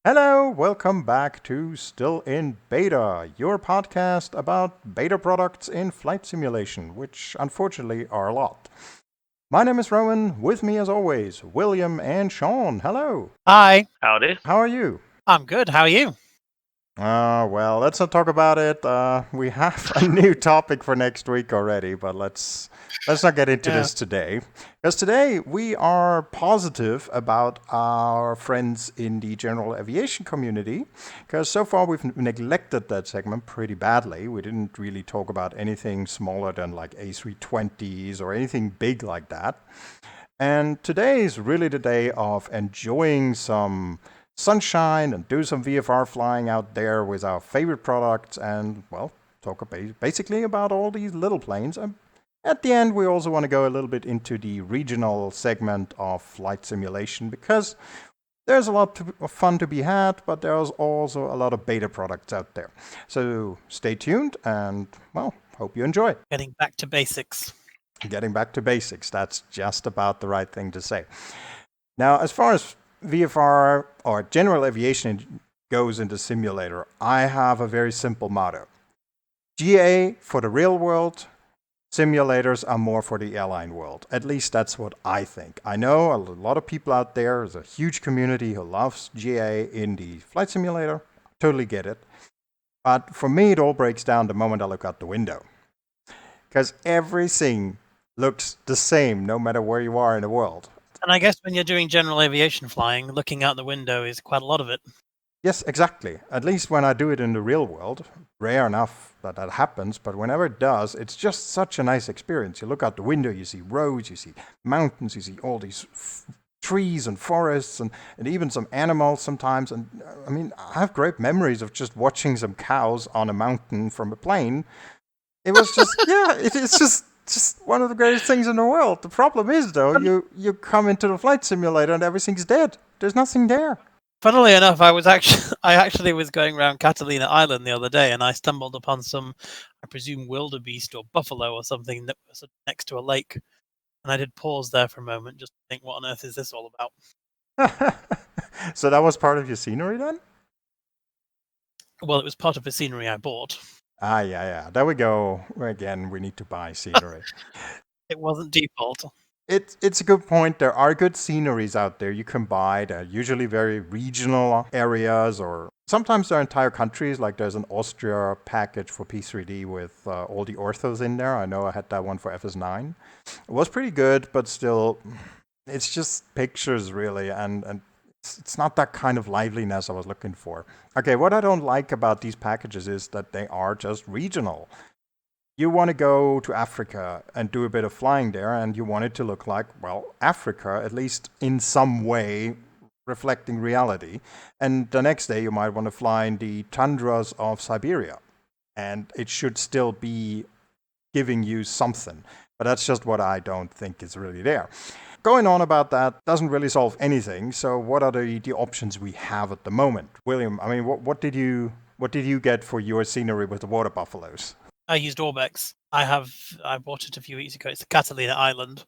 Hello, welcome back to Still in Beta, your podcast about beta products in flight simulation, which unfortunately are a lot. My name is Rowan, with me as always, William and Sean. Hello, Hi, Howdy. how are you? I'm good. How are you? Well, let's not talk about it. We have a new topic for next week already, but let's not get into Yeah. this today. Because today we are positive about our friends in the general aviation community. Because so far we've neglected that segment pretty badly. We didn't really talk about anything smaller than like A320s or anything big like that. And today is really the day of enjoying some sunshine and do some VFR flying out there with our favorite products and, well, talk basically about all these little planes. And at the end, we also want to go a little bit into the regional segment of flight simulation because there's a lot of fun to be had, but there's also a lot of beta products out there. So stay tuned and, well, hope you enjoy. Getting back to basics. Getting back to basics, that's just about the right thing to say. Now, as far as VFR or general aviation goes in the simulator, I have a very simple motto. GA for the real world, simulators are more for the airline world. At least that's what I think. I know a lot of people out there, there's a huge community who loves GA in the flight simulator. Totally get it. But for me, it all breaks down the moment I look out the window. Because everything looks the same no matter where you are in the world. And I guess when you're doing general aviation flying, looking out the window is quite a lot of it. Yes, exactly. At least when I do it in the real world. Rare enough that that happens, but whenever it does, it's just such a nice experience. You look out the window, you see roads, you see mountains, you see all these trees and forests and even some animals sometimes. And I mean, I have great memories of just watching some cows on a mountain from a plane. It was just, yeah, it's just one of the greatest things in the world. The problem is, though, you come into the flight simulator and everything's dead. There's nothing there. Funnily enough, I actually was going around Catalina Island the other day, and I stumbled upon some, I presume, wildebeest or buffalo or something that was next to a lake. And I did pause there for a moment just to think, what on earth is this all about? So that was part of your scenery then? Well, it was part of the scenery I bought. Yeah. There we go. Again, we need to buy scenery. It wasn't default. It's a good point. There are good sceneries out there you can buy. They're usually very regional areas, or sometimes they're entire countries. Like there's an Austria package for P3D with all the orthos in there. I know I had that one for FS9. It was pretty good, but still, it's just pictures really, and it's not that kind of liveliness I was looking for. Okay, what I don't like about these packages is that they are just regional. You want to go to Africa and do a bit of flying there, and you want it to look like, well, Africa, at least in some way reflecting reality. And the next day, you might want to fly in the tundras of Siberia, and it should still be giving you something. But that's just what I don't think is really there. Going on about that doesn't really solve anything. So, what are the options we have at the moment, William? I mean, what did you get for your scenery with the water buffaloes? I used OrbX. I bought it a few weeks ago. It's the Catalina Island,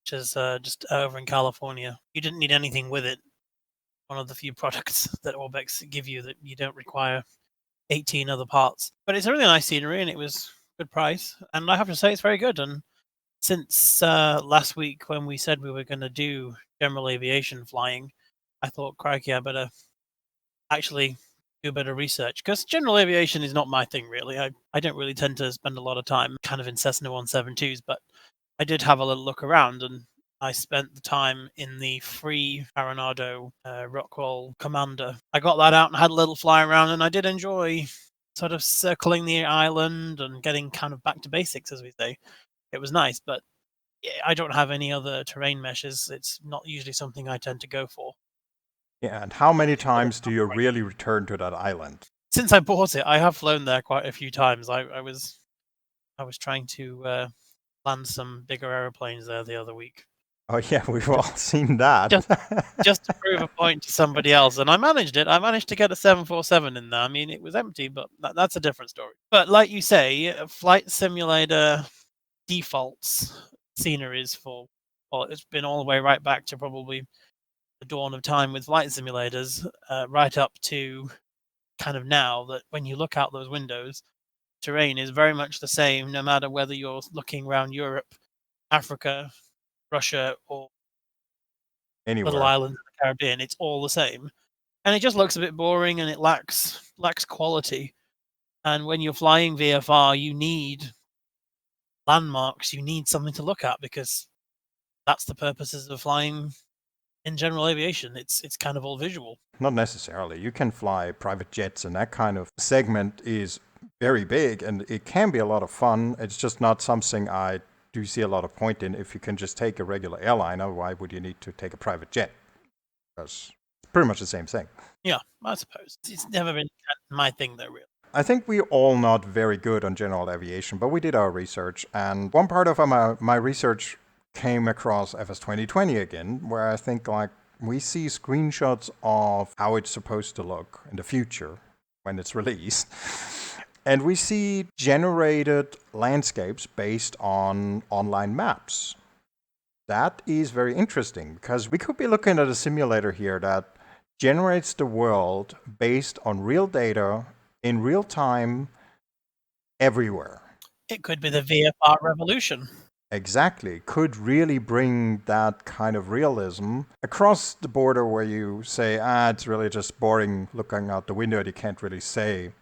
which is just over in California. You didn't need anything with it. One of the few products that OrbX give you that you don't require 18 other parts. But it's a really nice scenery and it was good price. And I have to say, it's very good. And since last week when we said we were going to do general aviation flying, I thought, crikey, I better actually do a bit of research because general aviation is not my thing really. I don't really tend to spend a lot of time kind of in Cessna 172s, but I did have a little look around and I spent the time in the free Carenado Rockwell Commander. I got that out and had a little fly around, and I did enjoy sort of circling the island and getting kind of back to basics, as we say. It was nice, but I don't have any other terrain meshes. It's not usually something I tend to go for. Yeah, and how many times do you really return to that island? Since I bought it, I have flown there quite a few times. I was trying to land some bigger aeroplanes there the other week. Oh yeah, we've all seen that. Just to prove a point to somebody else, and I managed it. I managed to get a 747 in there. I mean, it was empty, but that's a different story. But like you say, flight simulator defaults sceneries for, well, it's been all the way right back to probably the dawn of time with flight simulators, right up to kind of now, that when you look out those windows, terrain is very much the same, no matter whether you're looking around Europe, Africa, Russia, or little Anywhere. islands in the Caribbean. It's all the same, and it just looks a bit boring, and it lacks quality. And when you're flying VFR, you need landmarks. You need something to look at, because that's the purposes of flying in general aviation. It's kind of all visual. Not necessarily. You can fly private jets, and that kind of segment is very big, and it can be a lot of fun. It's just not something I do see a lot of point in. If you can just take a regular airliner, why would you need to take a private jet? Because it's pretty much the same thing. Yeah, I suppose. It's never been my thing, though, really. I think we're all not very good on general aviation, but we did our research, and one part of my research came across FS 2020 again, where I think like we see screenshots of how it's supposed to look in the future when it's released. And we see generated landscapes based on online maps. That is very interesting, because we could be looking at a simulator here that generates the world based on real data in real time everywhere. It could be the VFR revolution. Exactly. Could really bring that kind of realism across the border, where you say, it's really just boring looking out the window. You can't really say,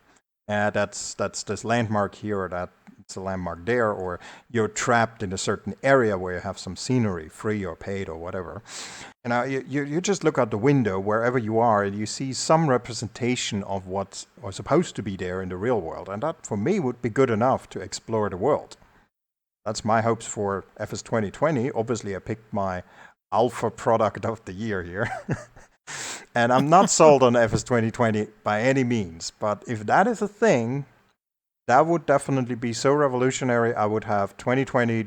that's this landmark here, or that's a landmark there, or you're trapped in a certain area where you have some scenery, free or paid or whatever. You just look out the window wherever you are, and you see some representation of what's supposed to be there in the real world. And that, for me, would be good enough to explore the world. That's my hopes for FS 2020. Obviously, I picked my alpha product of the year here. And I'm not sold on FS 2020 by any means. But if that is a thing, that would definitely be so revolutionary. I would have 2020,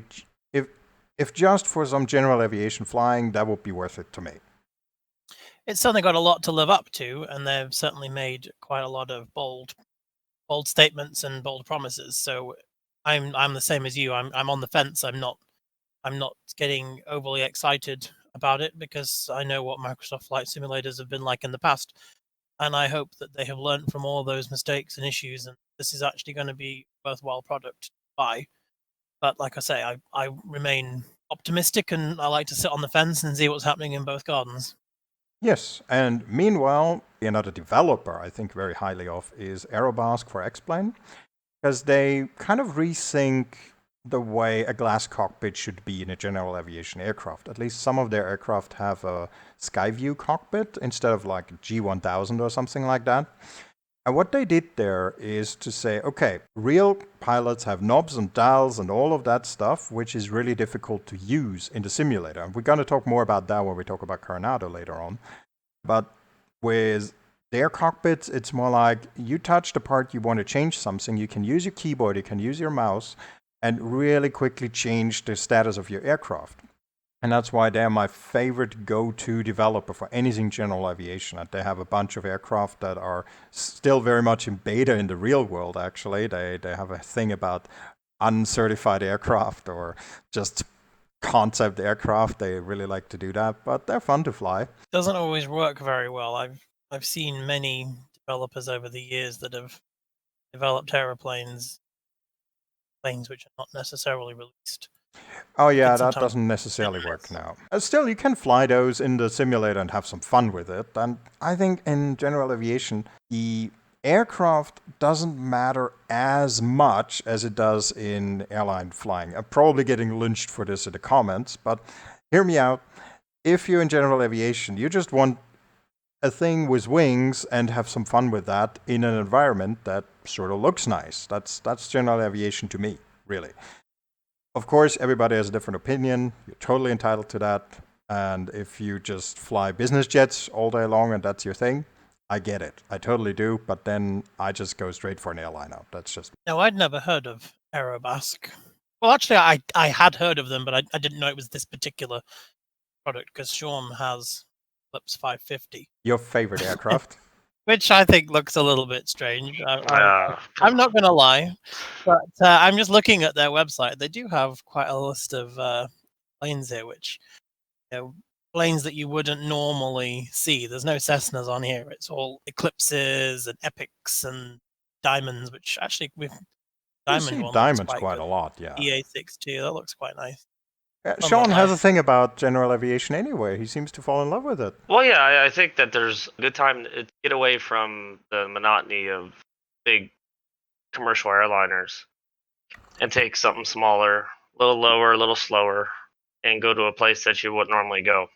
if just for some general aviation flying, that would be worth it to me. It's certainly got a lot to live up to, and they've certainly made quite a lot of bold statements and bold promises. So I'm the same as you. I'm on the fence. I'm not getting overly excited about it, because I know what Microsoft flight simulators have been like in the past, and I hope that they have learned from all those mistakes and issues, and this is actually going to be a worthwhile product to buy. But like I say, I remain optimistic, and I like to sit on the fence and see what's happening in both gardens. Yes, and meanwhile, another developer I think very highly of is Aerobask for X-Plane, because they kind of rethink the way a glass cockpit should be in a general aviation aircraft. At least some of their aircraft have a Skyview cockpit instead of like a G1000 or something like that. And what they did there is to say, okay, real pilots have knobs and dials and all of that stuff, which is really difficult to use in the simulator. And we're going to talk more about that when we talk about Carenado later on. But with their cockpits, it's more like you touch the part you want to change something, you can use your keyboard, you can use your mouse, and really quickly change the status of your aircraft. And that's why they're my favorite go-to developer for anything general aviation. And they have a bunch of aircraft that are still very much in beta in the real world, actually. They have a thing about uncertified aircraft or just concept aircraft. They really like to do that, but they're fun to fly. Doesn't always work very well. I've seen many developers over the years that have developed aeroplanes, planes which are not necessarily released. Oh yeah, that doesn't necessarily work now. Still, you can fly those in the simulator and have some fun with it. And I think in general aviation, the aircraft doesn't matter as much as it does in airline flying. I'm probably getting lynched for this in the comments, but hear me out. If you're in general aviation, you just want a thing with wings and have some fun with that in an environment that sort of looks nice. That's general aviation to me, really. Of course, everybody has a different opinion. You're totally entitled to that. And if you just fly business jets all day long and that's your thing, I get it. I totally do. But then I just go straight for an airliner. That's just... No, I'd never heard of Aerobask. Well, actually, I had heard of them, but I didn't know it was this particular product, because Sean has Philips 550. Your favorite aircraft? Which I think looks a little bit strange. I'm not going to lie, but I'm just looking at their website. They do have quite a list of planes here, which, you know, planes that you wouldn't normally see. There's no Cessnas on here. It's all Eclipses and Epics and Diamonds, which actually with You Diamond see one looks diamonds quite quite good. a lot, yeah. EA62, that looks quite nice. Sean Unlike has my a thing about general aviation anyway. He seems to fall in love with it. Well, yeah, I think that there's a good time to get away from the monotony of big commercial airliners and take something smaller, a little lower, a little slower, and go to a place that you wouldn't normally go.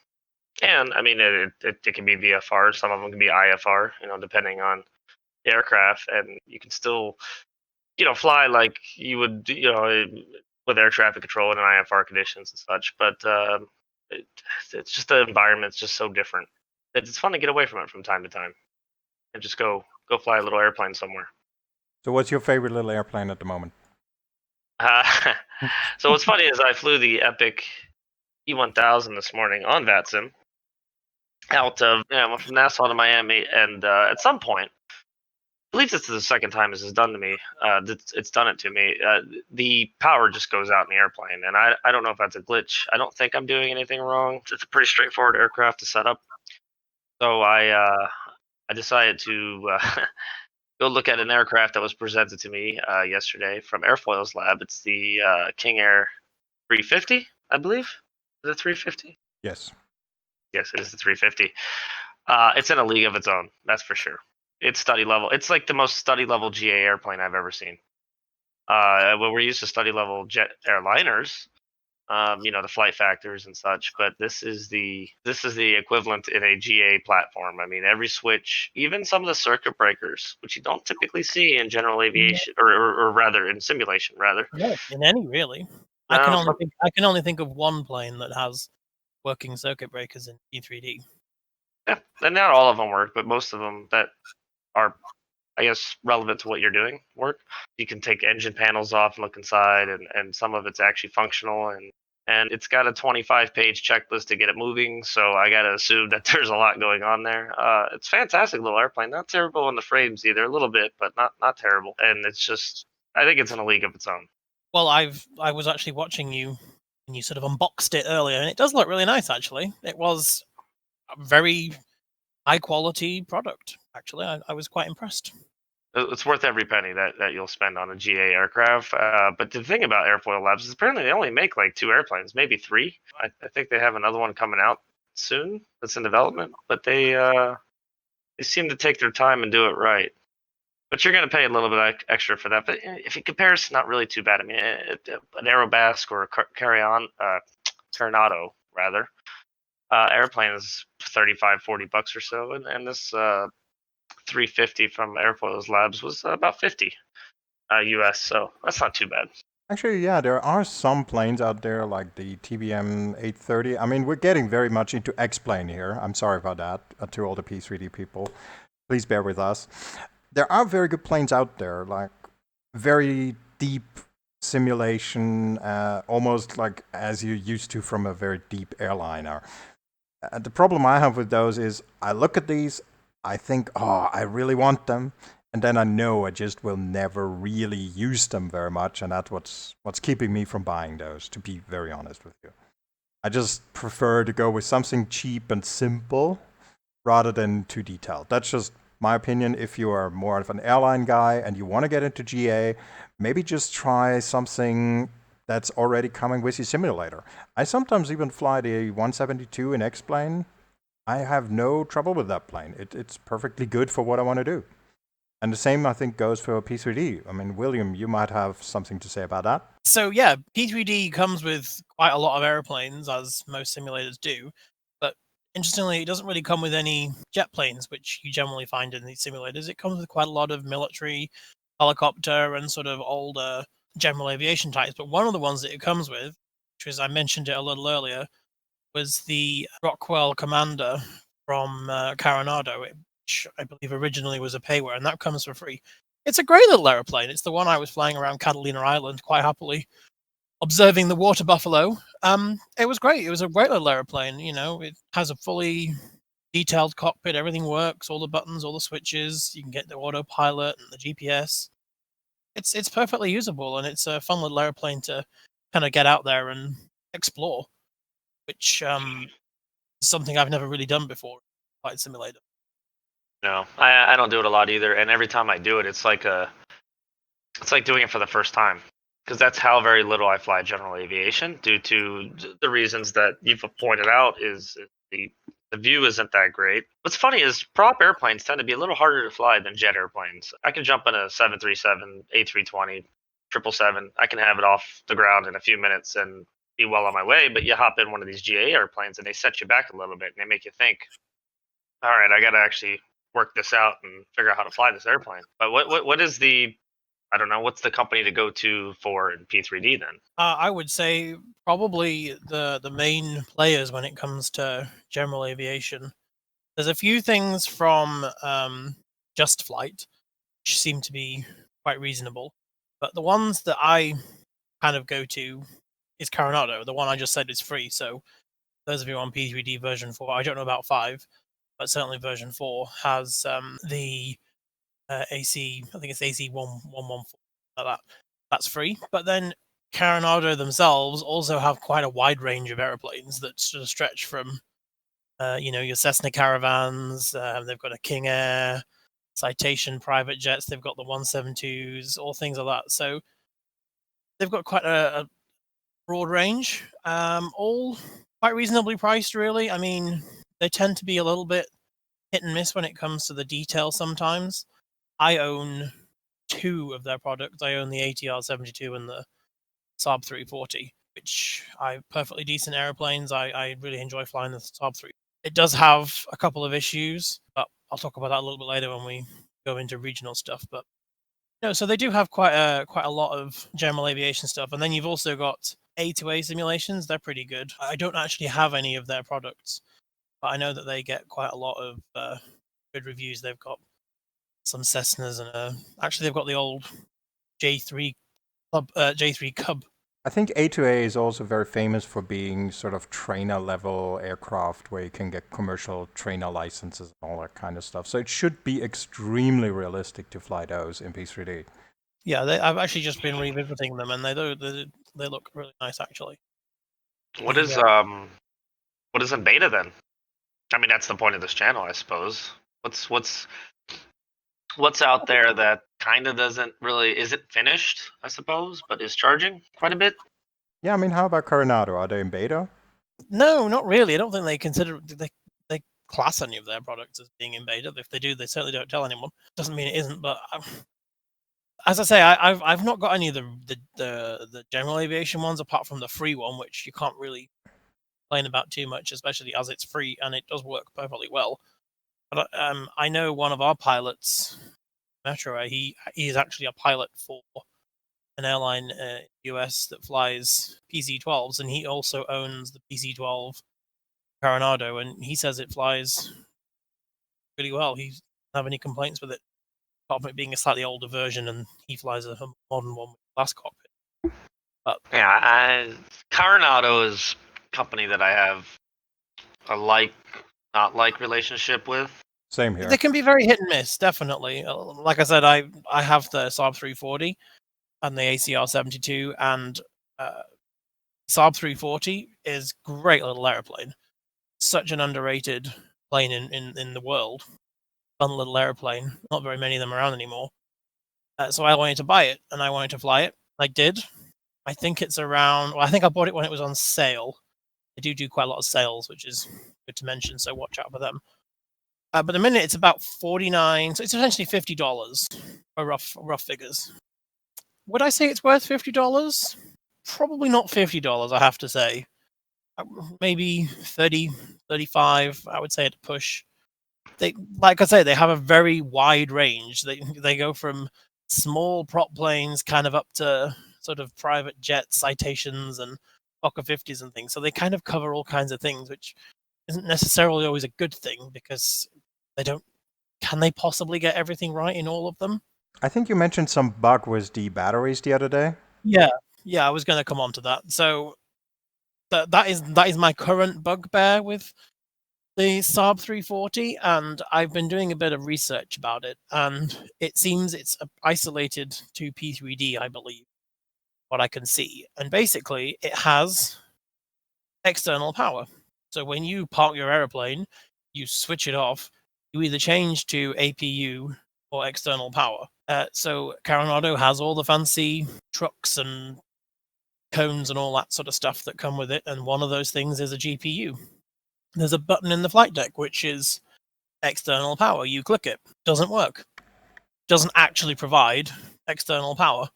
And I mean, it can be VFR. Some of them can be IFR, depending on the aircraft, and you can still, fly like you would, with air traffic control and IFR conditions and such. But it, it's just the environment's just so different. It's fun to get away from it from time to time and just go fly a little airplane somewhere. So, what's your favorite little airplane at the moment? Uh, so what's funny is I flew the Epic E1000 this morning on VATSIM out of went from Nassau to Miami, and at some point, I believe this is the second time this has done to me. It's done it to me. The power just goes out in the airplane, and I don't know if that's a glitch. I don't think I'm doing anything wrong. It's a pretty straightforward aircraft to set up. So I decided to go look at an aircraft that was presented to me yesterday from Airfoillabs. It's the King Air 350, I believe. Is it 350? Yes. Yes, it is the 350. It's in a league of its own, that's for sure. It's study level. It's like the most study level GA airplane I've ever seen. Well, we're used to study level jet airliners, the flight factors and such, but this is the equivalent in a GA platform. I mean, every switch, even some of the circuit breakers, which you don't typically see in general aviation, or rather in simulation, rather. no, in any really. I No, can only think of one plane that has working circuit breakers in E3D. yeah, and not all of them work, but most of them that are, I guess, relevant to what you're doing work. You can take engine panels off and look inside, and some of it's actually functional, and it's got a 25-page checklist to get it moving. So I got to assume that there's a lot going on there. It's a fantastic little airplane, not terrible in the frames either, a little bit, but not terrible. And it's just, I think it's in a league of its own. Well, I was actually watching you, and you sort of unboxed it earlier, and it does look really nice. Actually, it was a very high quality product. Actually, I was quite impressed. It's worth every penny that you'll spend on a GA aircraft. But the thing about Airfoillabs is apparently they only make like 2 airplanes, maybe 3. I think they have another one coming out soon that's in development. But they seem to take their time and do it right. But you're going to pay a little bit extra for that. But if you compare, it's not really too bad. I mean, an Aerobask or a Carenado, rather, airplane is 35, $40 or so. And this 350 from Airfoillabs was about 50 US, so that's not too bad. Actually, yeah, there are some planes out there like the TBM 830. I mean, we're getting very much into X-plane here. I'm sorry about that to all the P3D people. Please bear with us. There are very good planes out there, like very deep simulation, almost like as you're used to from a very deep airliner. The problem I have with those is I look at these, I think, oh, I really want them, and then I know I just will never really use them very much, and that's what's keeping me from buying those, to be very honest with you. I just prefer to go with something cheap and simple rather than too detailed. That's just my opinion. If you are more of an airline guy and you want to get into GA, maybe just try something that's already coming with your simulator. I sometimes even fly the 172 in X-plane. I have no trouble with that plane. It's perfectly good for what I want to do. And the same, I think, goes for P3D. I mean, William, you might have something to say about that. So yeah, P3D comes with quite a lot of airplanes, as most simulators do. But interestingly, it doesn't really come with any jet planes, which you generally find in these simulators. It comes with quite a lot of military, helicopter, and sort of older general aviation types. But one of the ones that it comes with, which was I mentioned it a little earlier, was the Rockwell Commander from Carenado, which I believe originally was a payware, and that comes for free. It's a great little aeroplane. It's the one I was flying around Catalina Island quite happily, observing the water buffalo. It was great. It was a great little aeroplane. It has a fully detailed cockpit. Everything works. All the buttons, all the switches. You can get the autopilot and the GPS. It's perfectly usable, and it's a fun little airplane to kind of get out there and explore. Which something I've never really done before. Flight simulator. No, I don't do it a lot either. And every time I do it, it's like doing it for the first time, because that's how very little I fly general aviation, due to the reasons that you've pointed out. Is the view isn't that great. What's funny is prop airplanes tend to be a little harder to fly than jet airplanes. I can jump in a 737, A320, 777. I can have it off the ground in a few minutes and be well on my way. But you hop in one of these GA airplanes and they set you back a little bit and they make you think, all right, I got to actually work this out and figure out how to fly this airplane. But what is the, I don't know, what's the company to go to for in P3D then? I would say probably the main players when it comes to general aviation. There's a few things from Just Flight, which seem to be quite reasonable, but the ones that I kind of go to is Carenado. The one I just said is free, so those of you on P3D version 4, I don't know about 5, but certainly version 4 has the AC, I think it's AC 1114, like that. That's free. But then Carenado themselves also have quite a wide range of airplanes that sort of stretch from, your Cessna Caravans. They've got a King Air, Citation private jets. They've got the 172s, all things like that. So they've got quite a broad range, all quite reasonably priced, really. I mean, they tend to be a little bit hit and miss when it comes to the detail sometimes. I own 2 of their products. I own the ATR 72 and the Saab 340, which are perfectly decent airplanes. I really enjoy flying the Saab 3. It does have a couple of issues, but I'll talk about that a little bit later when we go into regional stuff. But so they do have quite a lot of general aviation stuff, and then you've also got A2A Simulations. They're pretty good. I don't actually have any of their products, but I know that they get quite a lot of good reviews. They've got some Cessnas and actually they've got the old J3 J3 Cub. I think A2A is also very famous for being sort of trainer level aircraft where you can get commercial trainer licenses and all that kind of stuff. So it should be extremely realistic to fly those in P3D. Yeah, I've actually just been revisiting them, and they look really nice actually. What is in beta then? I mean, that's the point of this channel, I suppose. What's out there that kind of doesn't really, is it finished, I suppose, but is charging quite a bit? Yeah, I mean, how about Carenado? Are they in beta? No, not really. I don't think they class any of their products as being in beta. If they do, they certainly don't tell anyone. Doesn't mean it isn't, but as I say, I've not got any of the general aviation ones apart from the free one, which you can't really complain about too much, especially as it's free and it does work perfectly well. But I know one of our pilots, Metro, he is actually a pilot for an airline in the US that flies PC-12s, and he also owns the PC-12 Carenado, and he says it flies really well. He doesn't have any complaints with it, apart from it being a slightly older version, and he flies a modern one with glass cockpit. But yeah, Carenado is a company that I have a not like relationship with. Same here. They can be very hit and miss, definitely. Like I said, I have the Saab 340 and the ACR 72, and Saab 340 is a great little airplane. Such an underrated plane in the world. Fun little airplane. Not very many of them around anymore. So I wanted to buy it, and I wanted to fly it. I did. I think it's around... Well, I think I bought it when it was on sale. They do quite a lot of sales, which is good to mention, so watch out for them. But the minute it's about $49, so it's essentially $50 for rough figures. Would I say it's worth $50? Probably not $50, I have to say. Maybe 30, 35, I would say at a push. They, like I say, they have a very wide range. They go from small prop planes kind of up to sort of private jets, Citations, and Fokker 50s and things. So they kind of cover all kinds of things, which isn't necessarily always a good thing because they don't. Can they possibly get everything right in all of them? I think you mentioned some bug with the batteries the other day. Yeah, I was going to come on to that. So that is my current bugbear with the Saab 340, and I've been doing a bit of research about it, and it seems it's isolated to P3D, I believe, what I can see. And basically, it has external power. So when you park your aeroplane, you switch it off, you either change to APU or external power. So Carenado has all the fancy trucks and cones and all that sort of stuff that come with it, and one of those things is a GPU. There's a button in the flight deck which is external power. You click it, doesn't work. Doesn't actually provide external power.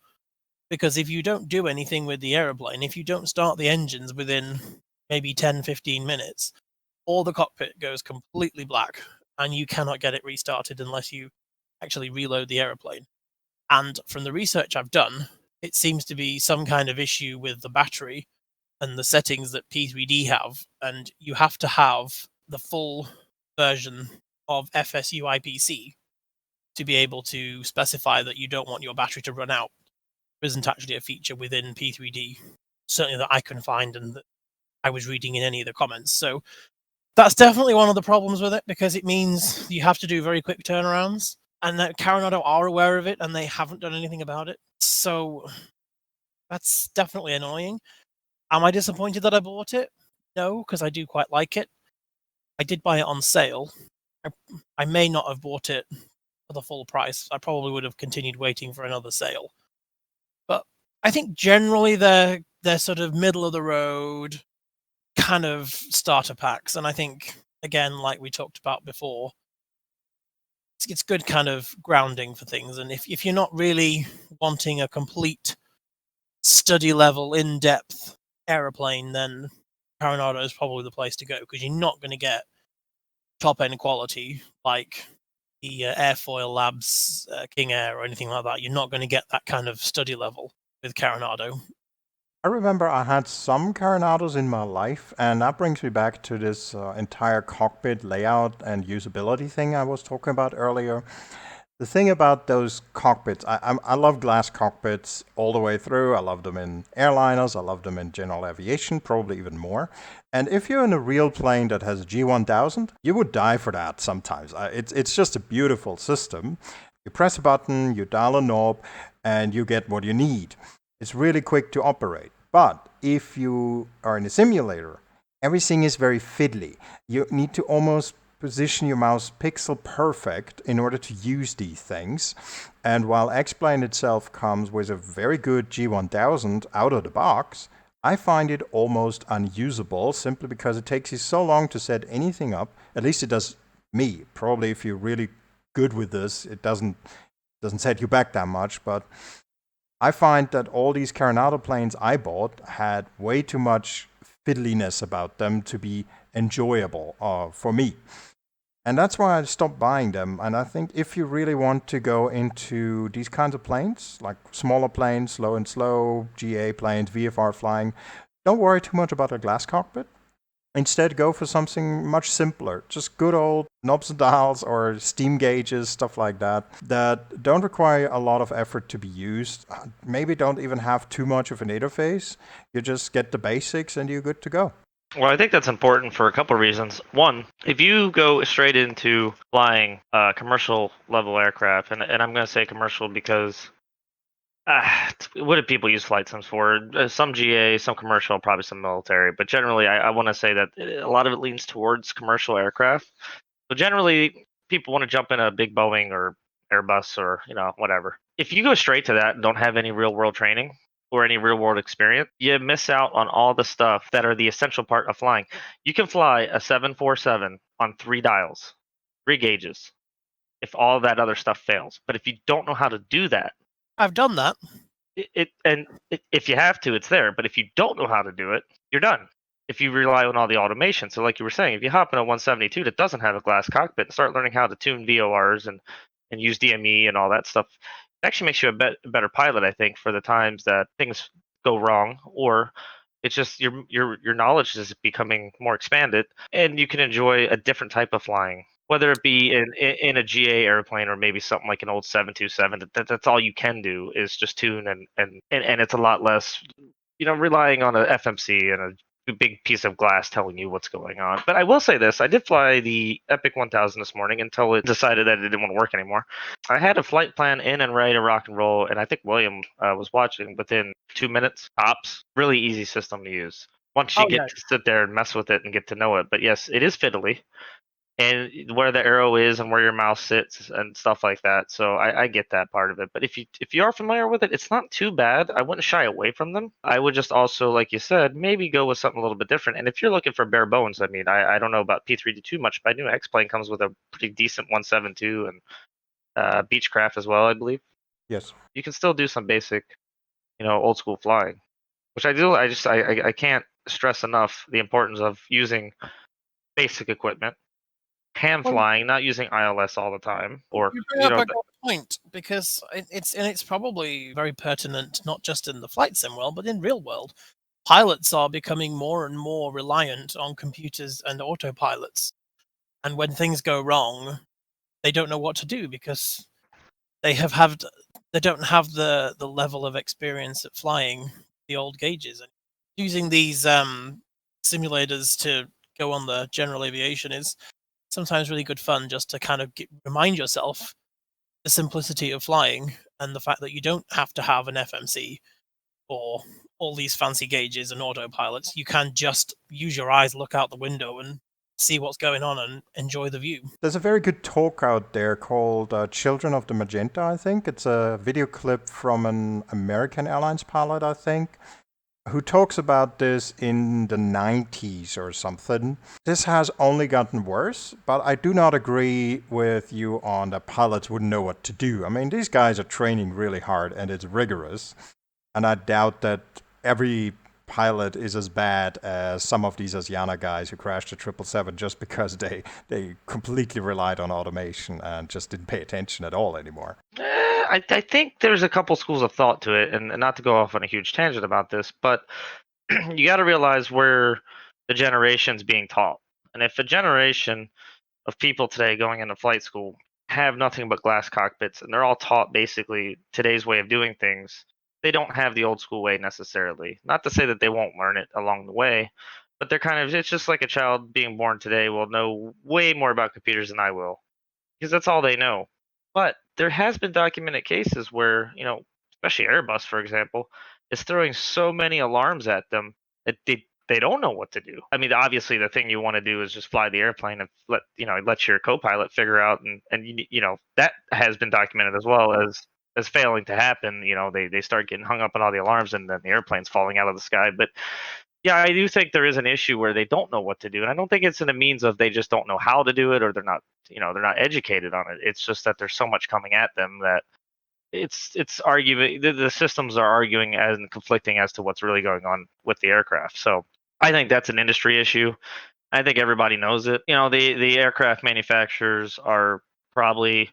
Because if you don't do anything with the aeroplane, if you don't start the engines within maybe 10-15 minutes, all the cockpit goes completely black and you cannot get it restarted unless you actually reload the aeroplane. And from the research I've done, it seems to be some kind of issue with the battery and the settings that P3D have, and you have to have the full version of FSU IPC to be able to specify that you don't want your battery to run out. There isn't actually a feature within P3D, certainly that I can find and that I was reading in any of the comments. So that's definitely one of the problems with it, because it means you have to do very quick turnarounds, and that Carenado are aware of it and they haven't done anything about it. So that's definitely annoying. Am I disappointed that I bought it? No, because I do quite like it. I did buy it on sale. I may not have bought it for the full price. I probably would have continued waiting for another sale. But I think generally they're sort of middle of the road kind of starter packs, and I think, again, like we talked about before, it's good kind of grounding for things. And if you're not really wanting a complete study level, in-depth aeroplane, then Carenado is probably the place to go, because you're not going to get top end quality like the Airfoillabs King Air or anything like that. You're not going to get that kind of study level with Carenado. I remember I had some Carenados in my life, and that brings me back to this entire cockpit layout and usability thing I was talking about earlier. The thing about those cockpits, I love glass cockpits all the way through. I love them in airliners. I love them in general aviation, probably even more. And if you're in a real plane that has a G1000, you would die for that sometimes. It's just a beautiful system. You press a button, you dial a knob, and you get what you need. It's really quick to operate. But if you are in a simulator, everything is very fiddly. You need to almost position your mouse pixel perfect in order to use these things. And while X-Plane itself comes with a very good G1000 out of the box, I find it almost unusable simply because it takes you so long to set anything up. At least it does me. Probably if you're really good with this, it doesn't set you back that much. But I find that all these Carenado planes I bought had way too much fiddliness about them to be enjoyable for me. And that's why I stopped buying them. And I think if you really want to go into these kinds of planes, like smaller planes, low and slow, GA planes, VFR flying, don't worry too much about a glass cockpit. Instead, go for something much simpler. Just good old knobs and dials or steam gauges, stuff like that, that don't require a lot of effort to be used. Maybe don't even have too much of an interface. You just get the basics and you're good to go. Well, I think that's important for a couple of reasons. One, if you go straight into flying commercial level aircraft, and I'm going to say commercial because what do people use flight sims for? Some GA, some commercial, probably some military. But generally, I want to say that a lot of it leans towards commercial aircraft. So generally, people want to jump in a big Boeing or Airbus or whatever. If you go straight to that and don't have any real world training or any real world experience, you miss out on all the stuff that are the essential part of flying. You can fly a 747 on 3 dials, 3 gauges, if all that other stuff fails. But if you don't know how to do that, I've done that. If you have to, it's there. But if you don't know how to do it, you're done. If you rely on all the automation, so like you were saying, if you hop in a 172 that doesn't have a glass cockpit and start learning how to tune VORs and use DME and all that stuff, it actually makes you a better pilot, I think, for the times that things go wrong, or it's just your knowledge is becoming more expanded, and you can enjoy a different type of flying, whether it be in a GA airplane or maybe something like an old 727. That's all you can do is just tune, and it's a lot less, relying on a FMC and a big piece of glass telling you what's going on. But I will say this: I did fly the Epic 1000 this morning until it decided that it didn't want to work anymore. I had a flight plan in and ready to rock and roll, and I think William was watching within 2 minutes tops. Really easy system to use. once you Oh get yeah, to sit there and mess with it and get to know it. But yes, it is fiddly, and where the arrow is and where your mouse sits and stuff like that. So I get that part of it. But if you are familiar with it, it's not too bad. I wouldn't shy away from them. I would just also, like you said, maybe go with something a little bit different. And if you're looking for bare bones, I mean, I don't know about P3D2 much, but I knew X-Plane comes with a pretty decent 172 and Beechcraft as well, I believe. Yes. You can still do some basic, old school flying, which I do. I can't stress enough the importance of using basic equipment, hand well, flying, not using ILS all the time, or you bring up a good point because it's probably very pertinent not just in the flight sim world but in real world. Pilots are becoming more and more reliant on computers and autopilots, and when things go wrong, they don't know what to do because they have had they don't have the level of experience at flying the old gauges. And using these simulators to go on the general aviation is sometimes really good fun, just to kind of remind yourself the simplicity of flying and the fact that you don't have to have an FMC or all these fancy gauges and autopilots. You can just use your eyes, look out the window, and see what's going on and enjoy the view. There's a very good talk out there called Children of the Magenta, I think. It's a video clip from an American Airlines pilot, I think, who talks about this in the 90s or something. This has only gotten worse, but I do not agree with you on that pilots wouldn't know what to do. I mean, these guys are training really hard and it's rigorous. And I doubt that every pilot is as bad as some of these Asiana guys who crashed the 777 just because they completely relied on automation and just didn't pay attention at all anymore. I think there's a couple schools of thought to it, and not to go off on a huge tangent about this, but you got to realize where the generation's being taught. And if a generation of people today going into flight school have nothing but glass cockpits and they're all taught basically today's way of doing things, they don't have the old school way necessarily. Not to say that they won't learn it along the way, but it's just like a child being born today will know way more about computers than I will because that's all they know. But there has been documented cases where, especially Airbus, for example, is throwing so many alarms at them that they don't know what to do. I mean, obviously, the thing you want to do is just fly the airplane and let your co-pilot figure out, and that has been documented as well as failing to happen. They start getting hung up on all the alarms, and then the airplane's falling out of the sky. But yeah, I do think there is an issue where they don't know what to do, and I don't think it's in a means of they just don't know how to do it or they're not educated on it. It's just that there's so much coming at them that it's arguing the systems are arguing and conflicting as to what's really going on with the aircraft. So I think that's an industry issue. I think everybody knows it. The aircraft manufacturers are probably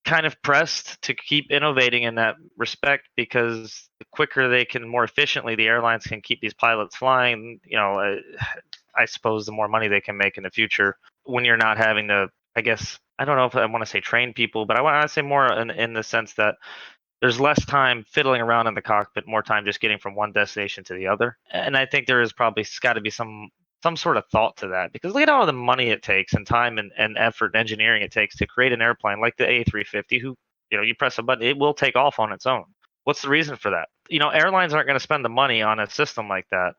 kind of pressed to keep innovating in that respect because the quicker they can more efficiently the airlines can keep these pilots flying, I suppose the more money they can make in the future when you're not having to, I guess, I don't know if I want to say train people, but I want to say more in the sense that there's less time fiddling around in the cockpit, more time just getting from one destination to the other. And I think there is probably got to be some sort of thought to that because look at all the money it takes and time and effort and engineering it takes to create an airplane like the A350 who, you press a button, it will take off on its own. What's the reason for that? Airlines aren't going to spend the money on a system like that,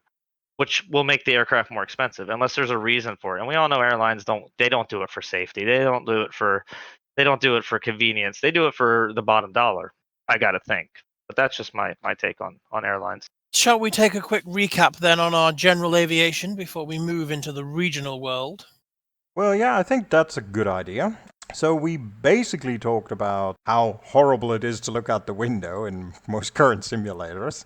which will make the aircraft more expensive unless there's a reason for it. And we all know airlines don't do it for safety. They don't do it for convenience. They do it for the bottom dollar. I got to think. But that's just my take on airlines. Shall we take a quick recap then on our general aviation before we move into the regional world? Well, yeah, I think that's a good idea. So we basically talked about how horrible it is to look out the window in most current simulators.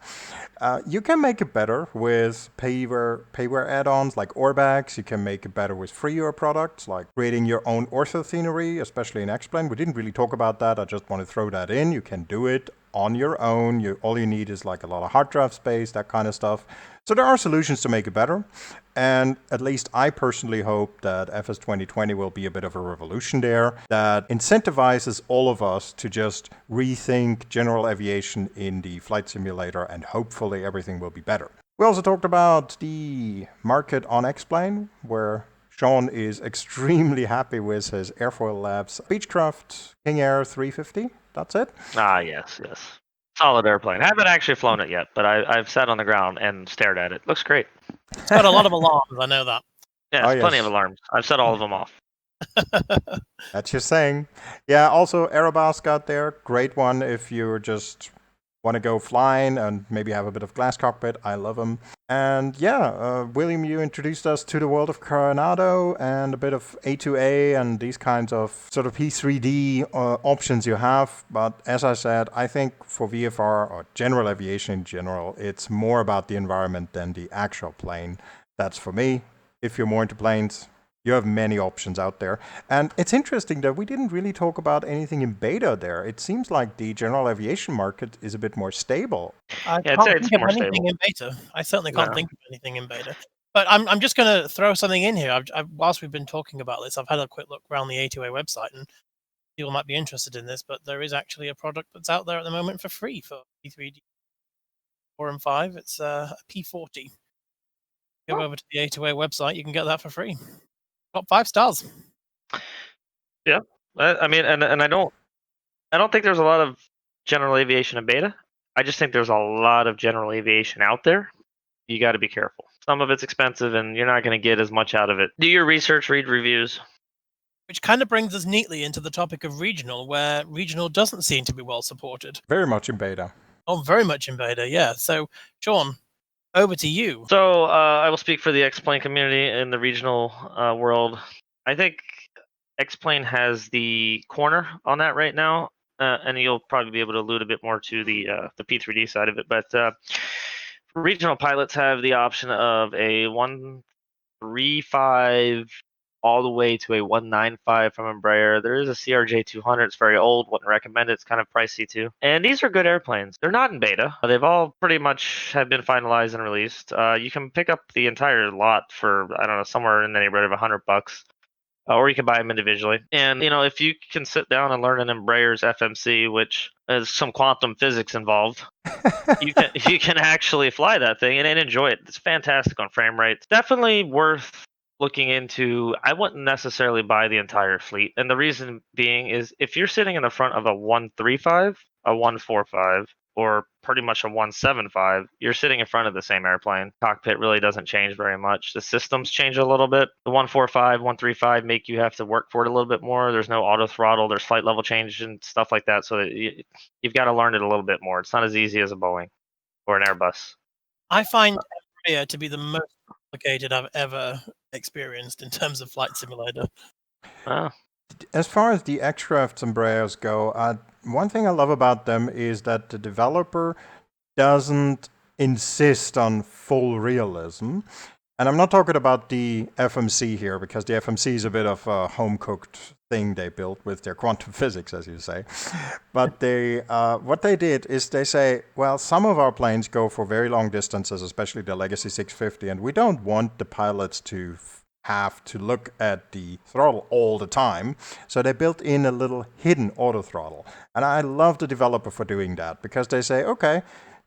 You can make it better with payware add-ons like OrbX. You can make it better with freeware products like creating your own ortho scenery, especially in X-Plane. We didn't really talk about that. I just want to throw that in. You can do it on your own. All you need is like a lot of hard drive space, that kind of stuff. So there are solutions to make it better. And at least I personally hope that FS 2020 will be a bit of a revolution there that incentivizes all of us to just rethink general aviation in the flight simulator, and hopefully everything will be better. We also talked about the market on X-Plane, where Sean is extremely happy with his Airfoillabs Beechcraft King Air 350. That's it. Ah, yes. Solid airplane. I haven't actually flown it yet, but I've sat on the ground and stared at it. Looks great. It's got a lot of alarms. I know that. Yeah, Oh, it's plenty of yes. alarms. I've set all of them off. That's your saying. Yeah, also Aerobask out there, great one if you just want to go flying and maybe have a bit of glass cockpit. I love them. And yeah, William, you introduced us to the world of Carenado and a bit of A2A and these kinds of sort of P3D options you have. But as I said, I think for VFR or general aviation in general, it's more about the environment than the actual plane. That's for me. If you're more into planes, you have many options out there. And it's interesting that we didn't really talk about anything in beta there. It seems like the general aviation market is a bit more stable. I Yeah, I'd can't say think it's of more anything stable. in beta. I certainly can't No. think of anything in beta. But I'm just going to throw something in here. Whilst we've been talking about this, I've had a quick look around the A2A website, and people might be interested in this, but there is actually a product that's out there at the moment for free for P3D 4 and 5. It's a P40. Go over to the A2A website, you can get that for free. Got 5 stars. Yeah, I mean, and I don't think there's a lot of general aviation in beta. I just think there's a lot of general aviation out there. You got to be careful. Some of it's expensive, and you're not going to get as much out of it. Do your research, read reviews. Which kind of brings us neatly into the topic of regional, where regional doesn't seem to be well supported. Very much in beta. Oh, very much in beta, yeah. So, Sean, over to you. So I will speak for the X-Plane community in the regional world. I think X-Plane has the corner on that right now, and you'll probably be able to allude a bit more to the P3D side of it. But regional pilots have the option of a 135 all the way to a 195 from Embraer. There is a CRJ 200. It's very old. Wouldn't recommend it. It's kind of pricey too. And these are good airplanes. They're not in beta. They've all pretty much have been finalized and released. You can pick up the entire lot for, I don't know, somewhere in the neighborhood of $100. Or you can buy them individually. And if you can sit down and learn an Embraer's FMC, which is some quantum physics involved, you can actually fly that thing and enjoy it. It's fantastic on frame rate. Definitely worth looking into. I wouldn't necessarily buy the entire fleet, and the reason being is if you're sitting in the front of a 135, a 145, or pretty much a 175, you're sitting in front of the same airplane. Cockpit really doesn't change very much. The systems change a little bit. The 145, 135 make you have to work for it a little bit more. There's no auto throttle. There's flight level change and stuff like that. So that you've got to learn it a little bit more. It's not as easy as a Boeing or an Airbus. I find Embraer to be the most complicated I've ever experienced in terms of flight simulator. As far as the X-Craft Embraers go, one thing I love about them is that the developer doesn't insist on full realism. And I'm not talking about the FMC here, because the FMC is a bit of a home-cooked thing they built with their quantum physics, as you say. But what they did is they say, well, some of our planes go for very long distances, especially the Legacy 650, and we don't want the pilots to have to look at the throttle all the time. So they built in a little hidden auto throttle. And I love the developer for doing that, because they say, okay,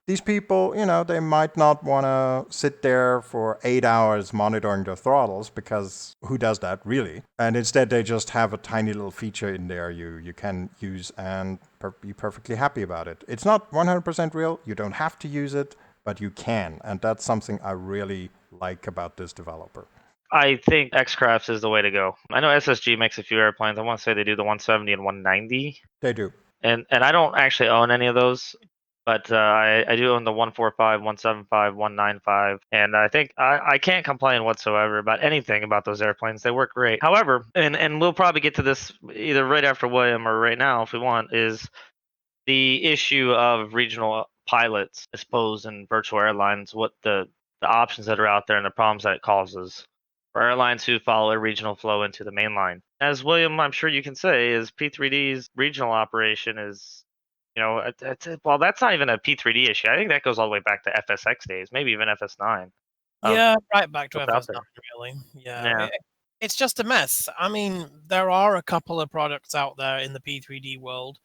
these people, they might not want to sit there for 8 hours monitoring their throttles, because who does that really? And instead they just have a tiny little feature in there you can use and be perfectly happy about it. It's not 100% real. You don't have to use it, but you can. And that's something I really like about this developer. I think X-Crafts is the way to go. I know SSG makes a few airplanes. I want to say they do the 170 and 190. They do. And I don't actually own any of those, but I do own the 145, 175, 195. And I think I can't complain whatsoever about anything about those airplanes. They work great. However, and we'll probably get to this either right after William or right now if we want, is the issue of regional pilots, I suppose, in virtual airlines, what the options that are out there and the problems that it causes for airlines who follow a regional flow into the main line. As William, I'm sure you can say, is P3D's regional operation is, well, that's not even a P3D issue. I think that goes all the way back to FSX days, maybe even FS9. Yeah, right back to what's out FS9, there. really. Yeah. It's just a mess. I mean, there are a couple of products out there in the P3D world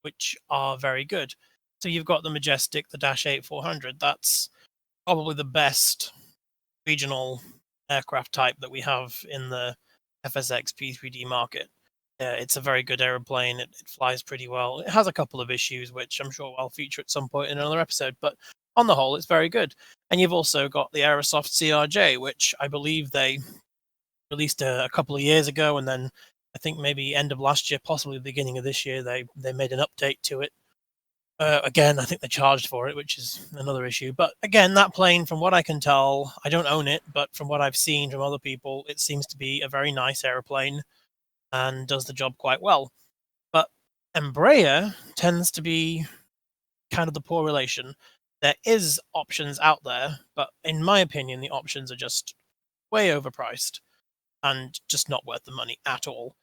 which are very good. So you've got the Majestic, the Dash 8 400. That's probably the best regional aircraft type that we have in the FSX P3D market. It's a very good aeroplane. It flies pretty well. It has a couple of issues, which I'm sure I'll feature at some point in another episode, but on the whole, it's very good. And you've also got the Aerosoft CRJ, which I believe they released a couple of years ago, and then I think maybe end of last year, possibly the beginning of this year, they made an update to it. Again, I think they charged for it, which is another issue. But again, that plane, from what I can tell, I don't own it, but from what I've seen from other people, it seems to be a very nice aeroplane and does the job quite well. But Embraer tends to be kind of the poor relation. There is options out there, but in my opinion, the options are just way overpriced and just not worth the money at all.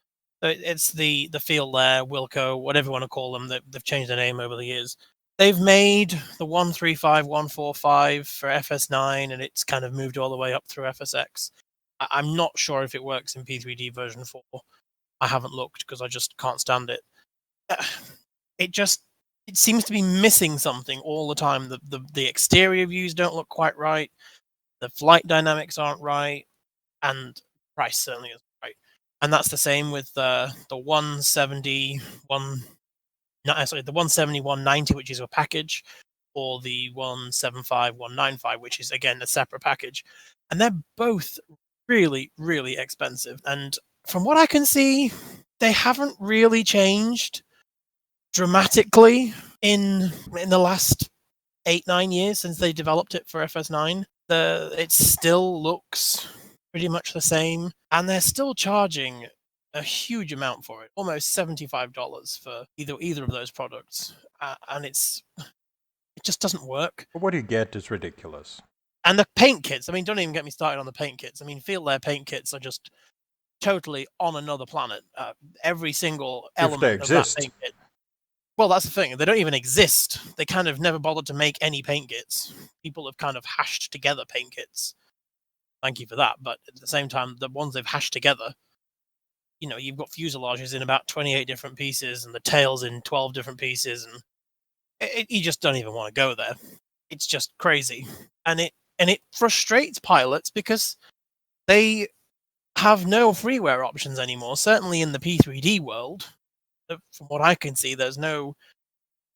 So it's the Feel There, Wilco, whatever you want to call them. They've changed their name over the years. They've made the 135, 145 for FS9, and it's kind of moved all the way up through FSX. I'm not sure if it works in P3D version 4. I haven't looked because I just can't stand it. It seems to be missing something all the time. The exterior views don't look quite right. The flight dynamics aren't right, and price certainly isn't right. And that's the same with the 170 the 170 190, which is a package, or the 175 195, which is again a separate package. And they're both really, really expensive. And from what I can see, they haven't really changed dramatically in the last 8-9 years since they developed it for FS9. It still looks pretty much the same, and they're still charging a huge amount for it, almost $75 for either of those products, and it just doesn't work. But what you get is ridiculous. And the paint kits, I mean, don't even get me started on the paint kits. I mean, Feel Their paint kits are just totally on another planet. Every single element of that paint kit. Well, that's the thing. They don't even exist. They kind of never bothered to make any paint kits. People have kind of hashed together paint kits. Thank you for that. But at the same time, the ones they've hashed together, you've got fuselages in about 28 different pieces and the tails in 12 different pieces, and you just don't even want to go there. It's just crazy. And it frustrates pilots because they have no freeware options anymore. Certainly in the P3D world, from what I can see, there's no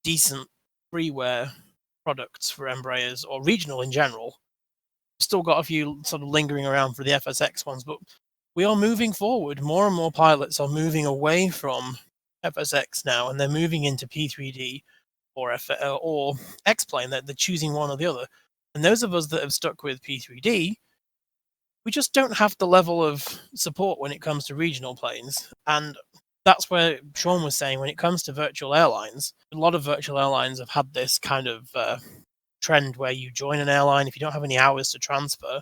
decent freeware products for Embraers or regional in general. Still got a few sort of lingering around for the FSX ones, but we are moving forward. More and more pilots are moving away from FSX now, and they're moving into P3D or X-Plane. They're choosing one or the other. And those of us that have stuck with P3D, we just don't have the level of support when it comes to regional planes. And that's where Sean was saying, when it comes to virtual airlines, a lot of virtual airlines have had this kind of trend where you join an airline. If you don't have any hours to transfer,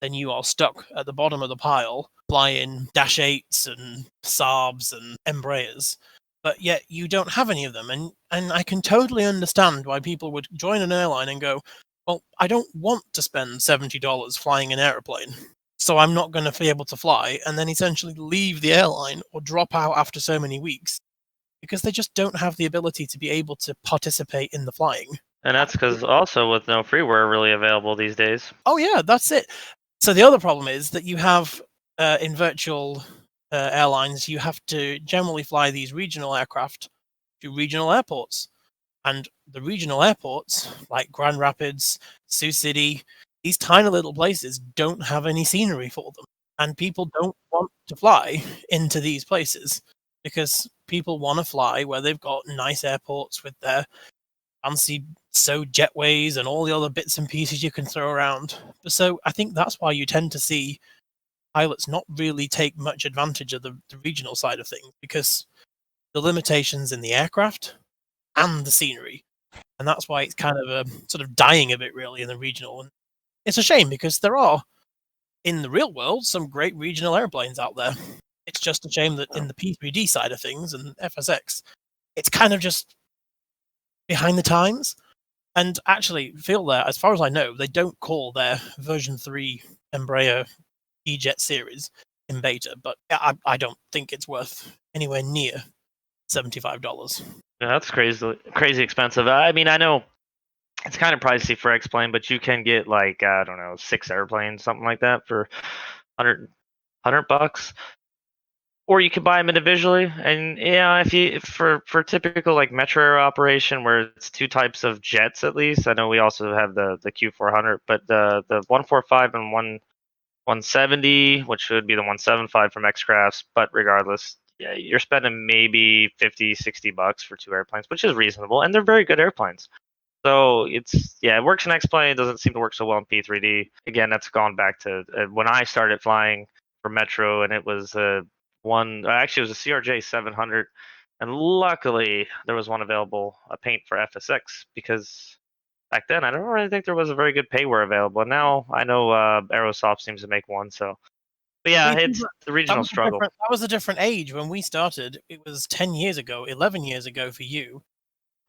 then you are stuck at the bottom of the pile flying Dash 8s and Saabs and Embraers. But yet you don't have any of them. And I can totally understand why people would join an airline and go, well, I don't want to spend $70 flying an airplane, so I'm not going to be able to fly, and then essentially leave the airline or drop out after so many weeks because they just don't have the ability to be able to participate in the flying. And that's because also with no freeware really available these days. Oh, yeah, that's it. So the other problem is that you have, in virtual airlines, you have to generally fly these regional aircraft to regional airports. And the regional airports, like Grand Rapids, Sioux City, these tiny little places don't have any scenery for them. And people don't want to fly into these places because people want to fly where they've got nice airports with their fancy jetways and all the other bits and pieces you can throw around. So I think that's why you tend to see pilots not really take much advantage of the regional side of things, because the limitations in the aircraft and the scenery. And that's why it's kind of sort of dying a bit, really, in the regional. And it's a shame because there are, in the real world, some great regional airplanes out there. It's just a shame that in the P3D side of things and FSX, it's kind of just behind the times. And actually, Feel There, as far as I know, they don't call their version 3 Embraer E-Jet series in beta, but I don't think it's worth anywhere near $75. Yeah, that's crazy expensive. I mean, I know it's kind of pricey for X-Plane, but you can get like, I don't know, 6 airplanes, something like that for $100 bucks. or you could buy them individually. And yeah, if for typical like metro air operation where it's two types of jets at least. I know we also have the Q400, but the 145 and 170, which would be the 175 from X-Crafts. But regardless, yeah, you're spending maybe 50, $60 for two airplanes, which is reasonable, and they're very good airplanes. So it works in X-Plane. It doesn't seem to work so well in P3D. Again, that's gone back to when I started flying for Metro, and it was actually it was a CRJ 700, and luckily there was one available, a paint for FSX, because back then I don't really think there was a very good payware available. And now I know Aerosoft seems to make one. So, but yeah, it's the regional struggle. That was a different age when we started. It was 10 years ago, 11 years ago for you,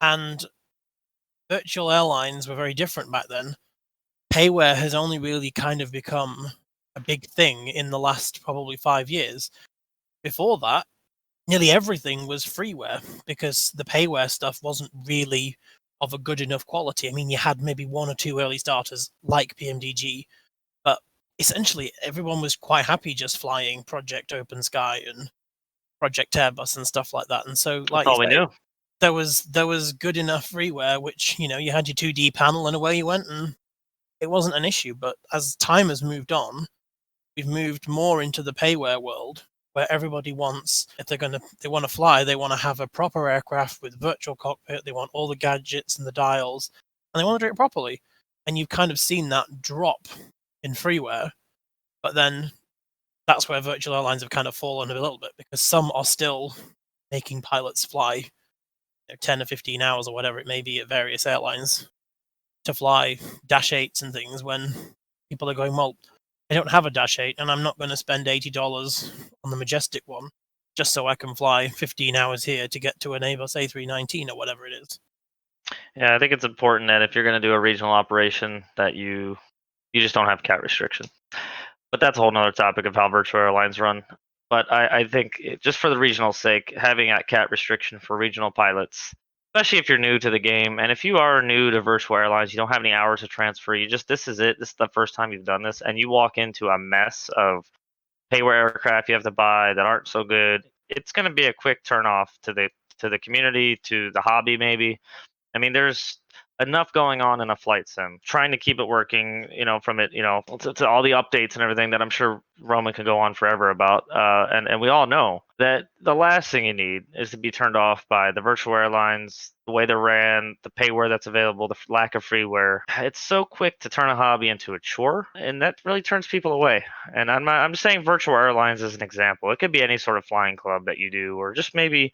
and virtual airlines were very different back then. Payware has only really kind of become a big thing in the last probably 5 years. Before that, nearly everything was freeware because the payware stuff wasn't really of a good enough quality. I mean, you had maybe one or two early starters like PMDG, but essentially everyone was quite happy just flying Project Open Sky and Project Airbus and stuff like that. And so, That's like you all we say, knew. there was good enough freeware, which you had your 2D panel and away you went, and it wasn't an issue. But as time has moved on, we've moved more into the payware world, where everybody wants, if they want to fly, they want to have a proper aircraft with virtual cockpit. They want all the gadgets and the dials, and they want to do it properly. And you've kind of seen that drop in freeware, but then that's where virtual airlines have kind of fallen a little bit because some are still making pilots fly 10 or 15 hours or whatever it may be at various airlines to fly Dash 8s and things when people are going, well, I don't have a Dash 8 and I'm not going to spend $80 on the Majestic one just so I can fly 15 hours here to get to an Airbus A319 or whatever it is. Yeah, I think it's important that if you're going to do a regional operation that you just don't have cat restriction. But that's a whole nother topic of how virtual airlines run. But I think just for the regional sake, having that cat restriction for regional pilots, especially if you're new to the game, and if you are new to virtual airlines, you don't have any hours to transfer. This is it. This is the first time you've done this, and you walk into a mess of payware aircraft you have to buy that aren't so good. It's going to be a quick turn off to the community, to the hobby, maybe. I mean, there's enough going on in a flight sim. Trying to keep it working, from it, to all the updates and everything that I'm sure Roman can go on forever about. And we all know that the last thing you need is to be turned off by the virtual airlines, the way they're ran, the payware that's available, the lack of freeware. It's so quick to turn a hobby into a chore, and that really turns people away. And I'm just saying virtual airlines as an example. It could be any sort of flying club that you do, or just maybe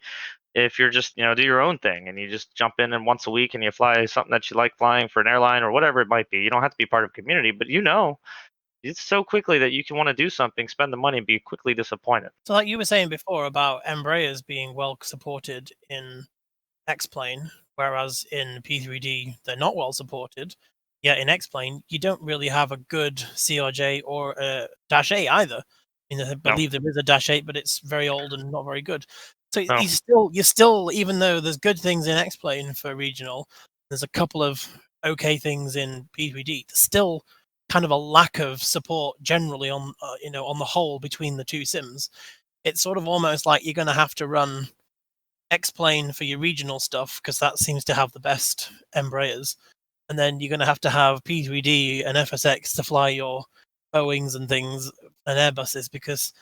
if you're just do your own thing and you just jump in and once a week and you fly something that you like flying for an airline or whatever it might be. You don't have to be part of a community, but it's so quickly that you can want to do something, spend the money, and be quickly disappointed. So like you were saying before about Embraers being well supported in X-Plane, whereas in P3D they're not well supported. Yet in X-Plane you don't really have a good CRJ or a Dash 8 either. I mean, I believe there is a Dash 8, but it's very old and not very good. So No. you're still, even though there's good things in X-Plane for regional, there's a couple of okay things in P3D. There's still kind of a lack of support generally on on the whole between the two sims. It's sort of almost like you're going to have to run X-Plane for your regional stuff because that seems to have the best Embraers, and then you're going to have P3D and FSX to fly your Boeings and things and Airbuses because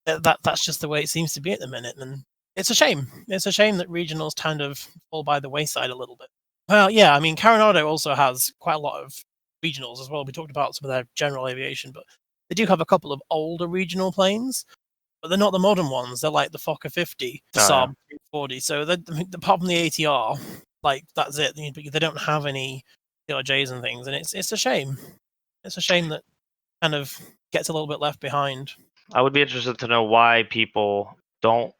that's just the way it seems to be at the minute, and it's a shame. It's a shame that regionals kind of fall by the wayside a little bit. Well, yeah, I mean, Carenado also has quite a lot of regionals as well. We talked about some of their general aviation, but they do have a couple of older regional planes, but they're not the modern ones. They're like the Fokker 50, the Saab 340. So apart from the ATR, like that's it. They don't have any CRJs and things, and it's a shame. It's a shame that kind of gets a little bit left behind. I would be interested to know why people don't.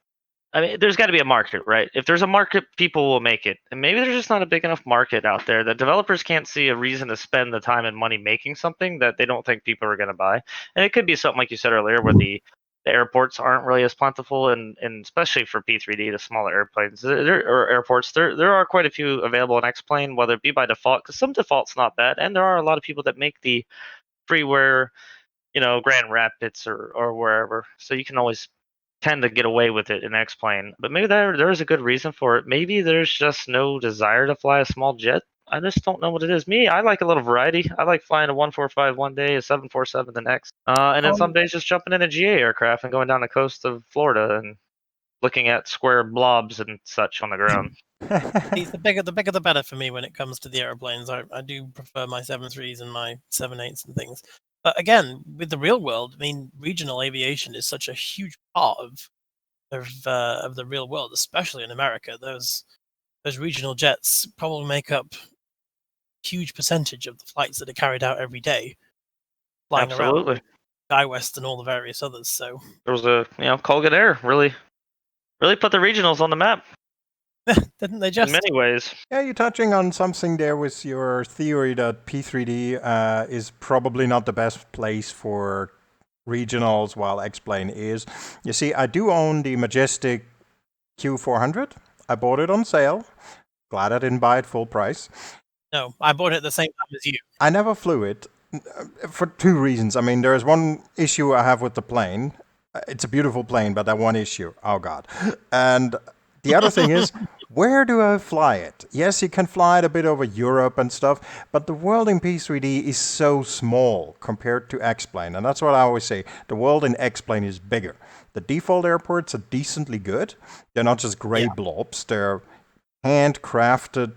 I mean, there's got to be a market, right? If there's a market, people will make it. And maybe there's just not a big enough market out there that developers can't see a reason to spend the time and money making something that they don't think people are going to buy. And it could be something like you said earlier, where the airports aren't really as plentiful, and especially for P3D, the smaller airplanes or airports, there are quite a few available in X-Plane, whether it be by default, because some default's not bad, and there are a lot of people that make the freeware, Grand Rapids or wherever. So you can always tend to get away with it in X-Plane. But maybe there is a good reason for it. Maybe there's just no desire to fly a small jet. I just don't know what it is. Me, I like a little variety. I like flying a 145 one day, a 747 the next, and then some days just jumping in a GA aircraft and going down the coast of Florida and looking at square blobs and such on the ground. It's the bigger the better for me when it comes to the aeroplanes. I do prefer my 7.3s and my 7.8s and things. But again, with the real world, I mean, regional aviation is such a huge part of the real world, especially in America. Those regional jets probably make up a huge percentage of the flights that are carried out every day, flying Absolutely. around SkyWest and all the various others. So There was Colgan Air really put the regionals on the map didn't they in just? many ways. Yeah, you're touching on something there with your theory that P3D is probably not the best place for regionals, while X-Plane is. You see, I do own the Majestic Q400. I bought it on sale. Glad I didn't buy it full price. No, I bought it at the same time as you. I never flew it for two reasons. I mean, there is one issue I have with the plane. It's a beautiful plane, but that one issue. Oh, God. And the other thing is, where do I fly it? Yes, you can fly it a bit over Europe and stuff, but the world in P3D is so small compared to X-Plane. And that's what I always say. The world in X-Plane is bigger. The default airports are decently good. They're not just gray blobs. They're handcrafted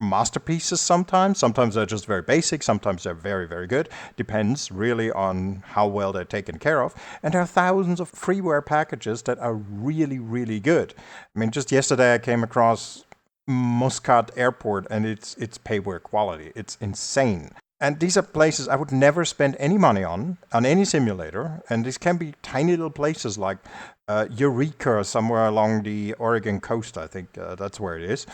masterpieces sometimes. Sometimes they're just very basic. Sometimes they're very, very good. Depends really on how well they're taken care of. And there are thousands of freeware packages that are really, really good. I mean, just yesterday I came across Muscat Airport and it's payware quality. It's insane. And these are places I would never spend any money on any simulator. And these can be tiny little places like Eureka, somewhere along the Oregon coast. I think that's where it is.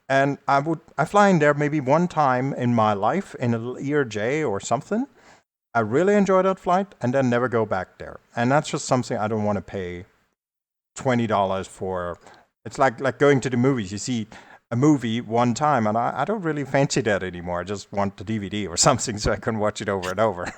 And I fly in there maybe one time in my life in a little ERJ or something. I really enjoy that flight and then never go back there. And that's just something I don't want to pay $20 for. It's like going to the movies. You see a movie one time, and I don't really fancy that anymore. I just want the DVD or something so I can watch it over and over.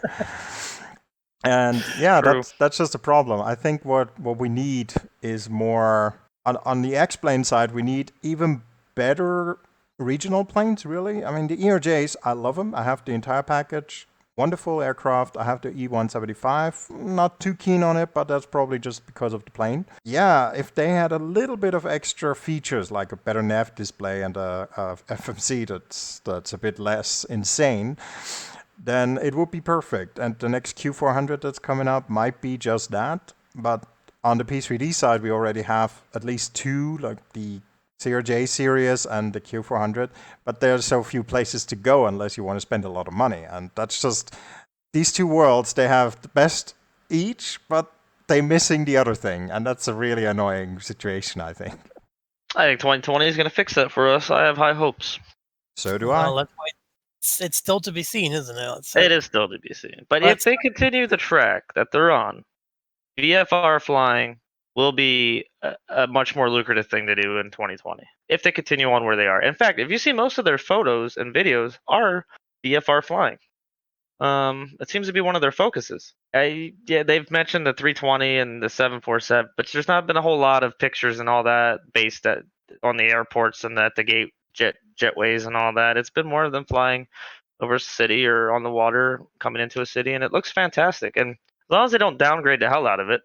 And yeah, that's just a problem. I think what we need is more on the X-Plane side. We need even better regional planes, really. I mean, the ERJs, I love them. I have the entire package. Wonderful aircraft. I have the E175. Not too keen on it, but that's probably just because of the plane. Yeah, if they had a little bit of extra features, like a better nav display and a FMC that's a bit less insane, then it would be perfect. And the next Q400 that's coming up might be just that. But on the P3D side, we already have at least two, like the CRJ series and the Q400, but there's so few places to go unless you want to spend a lot of money. And that's just, these two worlds, they have the best each, but they're missing the other thing. And that's a really annoying situation, I think. I think 2020 is going to fix that for us. I have high hopes. So do I. Well, let's wait. It's still to be seen, isn't it? It is still to be seen. But if they continue the track that they're on, VFR flying will be a much more lucrative thing to do in 2020 if they continue on where they are. In fact, if you see, most of their photos and videos are VFR flying. It seems to be one of their focuses. They've mentioned the 320 and the 747, but there's not been a whole lot of pictures and all that based on the airports and at the jetways and all that. It's been more of them flying over a city or on the water, coming into a city, and it looks fantastic. And as long as they don't downgrade the hell out of it,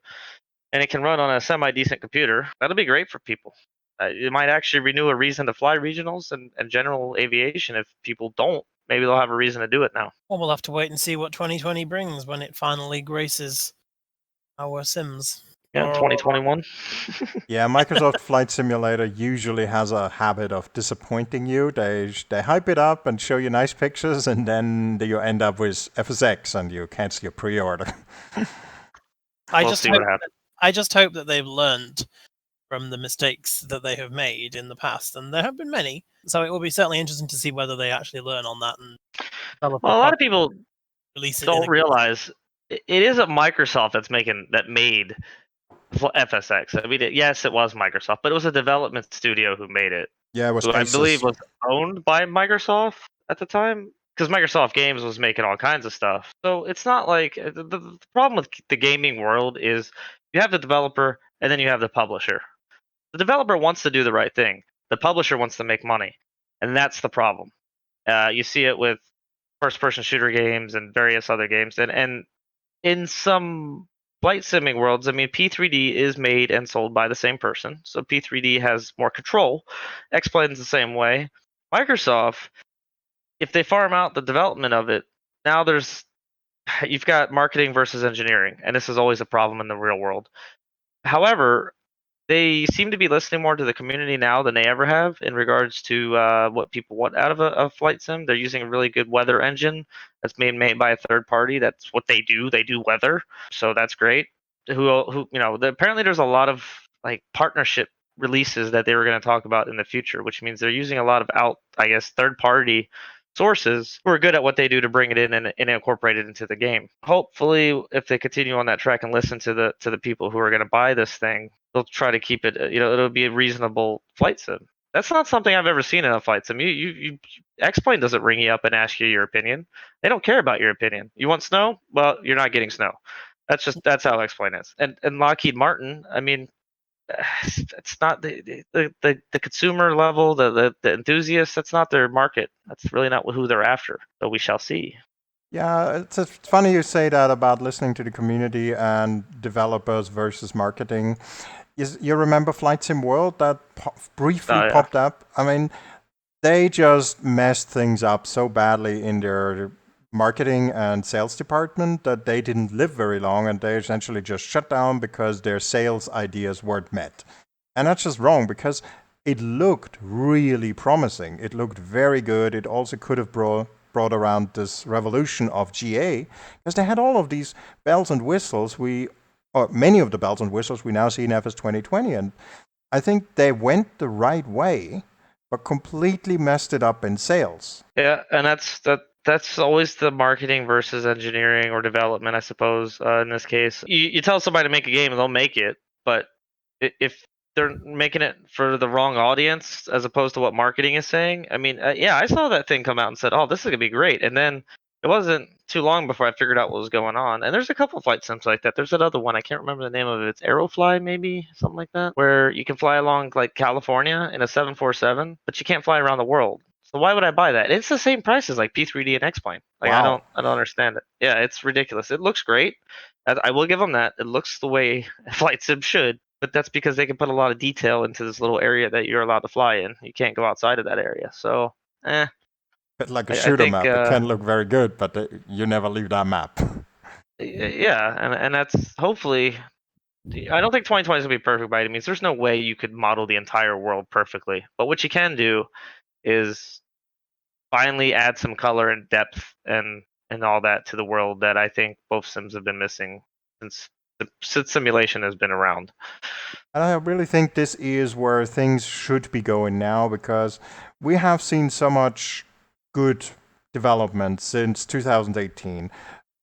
and it can run on a semi-decent computer, that'll be great for people. It might actually renew a reason to fly regionals and general aviation. If people don't, maybe they'll have a reason to do it now. Well, we'll have to wait and see what 2020 brings when it finally graces our sims. Yeah, 2021. Yeah, Microsoft Flight Simulator usually has a habit of disappointing you. They hype it up and show you nice pictures, and then you end up with FSX and you cancel your pre-order. I just hope that they've learned from the mistakes that they have made in the past, and there have been many. So it will be certainly interesting to see whether they actually learn on that. And well, a lot of people don't realize it isn't Microsoft that made FSX. I mean, yes, it was Microsoft, but it was a development studio who made it. Yeah, it was. Who I believe was owned by Microsoft at the time, because Microsoft Games was making all kinds of stuff. So it's not like the problem with the gaming world is you have the developer and then you have the publisher. The developer wants to do the right thing. The publisher wants to make money, and that's the problem. You see it with first-person shooter games and various other games, and in some flight simming worlds, I mean, P3D is made and sold by the same person, so P3D has more control. X-Plane's the same way. Microsoft, if they farm out the development of it, now you've got marketing versus engineering, and this is always a problem in the real world. However, they seem to be listening more to the community now than they ever have in regards to what people want out of a flight sim. They're using a really good weather engine that's made by a third party. That's what they do. They do weather, so that's great. Apparently there's a lot of like partnership releases that they were going to talk about in the future, which means they're using a lot of third party sources who are good at what they do to bring it in and incorporate it into the game. Hopefully, if they continue on that track and listen to the people who are going to buy this thing, they'll try to keep it. It'll be a reasonable flight sim. That's not something I've ever seen in a flight sim. X-Plane doesn't ring you up and ask you your opinion. They don't care about your opinion. You want snow? Well, you're not getting snow. That's how X-Plane is. And Lockheed Martin, I mean, it's not the consumer level, the enthusiasts. That's not their market. That's really not who they're after. So we shall see. Yeah, it's funny you say that about listening to the community and developers versus marketing. You remember Flight Sim World that briefly Oh, yeah. popped up? I mean, they just messed things up so badly in their marketing and sales department that they didn't live very long, and they essentially just shut down because their sales ideas weren't met. And that's just wrong, because it looked really promising. It looked very good. It also could have brought around this revolution of GA, because they had all of these bells and whistles or many of the bells and whistles we now see in FS 2020. And I think they went the right way, but completely messed it up in sales. Yeah, and that's always the marketing versus engineering or development, I suppose. In this case, you tell somebody to make a game and they'll make it, but if they're making it for the wrong audience as opposed to what marketing is saying, I mean, yeah, I saw that thing come out and said, "Oh, this is gonna be great," and then it wasn't too long before I figured out what was going on. And there's a couple of flight sims like that. There's that other one, I can't remember the name of it. It's Aerofly, maybe something like that, where you can fly along like California in a 747, but you can't fly around the world. So why would I buy that? It's the same price as like P3D and X-Plane. Like Wow. I don't understand it. Yeah, it's ridiculous. It looks great. I will give them that. It looks the way a flight sim should, but that's because they can put a lot of detail into this little area that you're allowed to fly in. You can't go outside of that area. So, But like a I shooter think, map, it can look very good, but you never leave that map. yeah, and that's hopefully. I don't think 2020 is gonna be perfect by any means. There's no way you could model the entire world perfectly, but what you can do is finally add some color and depth and all that to the world that I think both sims have been missing since simulation has been around. And I really think this is where things should be going now, because we have seen so much good development since 2018.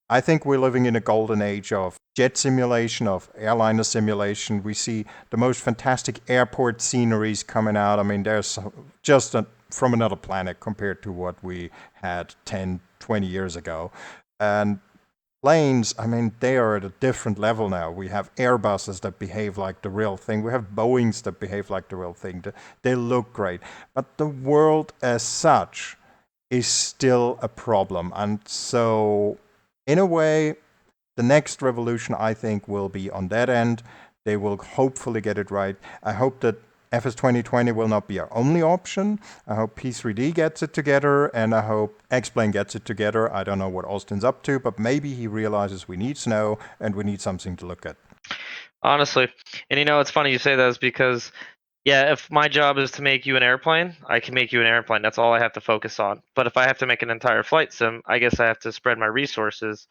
I think we're living in a golden age of jet simulation, of airliner simulation. We see the most fantastic airport sceneries coming out. I mean, there's just from another planet compared to what we had 10, 20 years ago. And planes, I mean, they are at a different level now. We have Airbuses that behave like the real thing. We have Boeings that behave like the real thing. They look great. But the world as such is still a problem. And so, in a way, the next revolution, I think, will be on that end. They will hopefully get it right. I hope that FS 2020 will not be our only option. I hope P3D gets it together, and I hope X-Plane gets it together. I don't know what Austin's up to, but maybe he realizes we need snow and we need something to look at. Honestly, and it's funny you say that, is because, yeah, if my job is to make you an airplane, I can make you an airplane. That's all I have to focus on. But if I have to make an entire flight sim, I guess I have to spread my resources.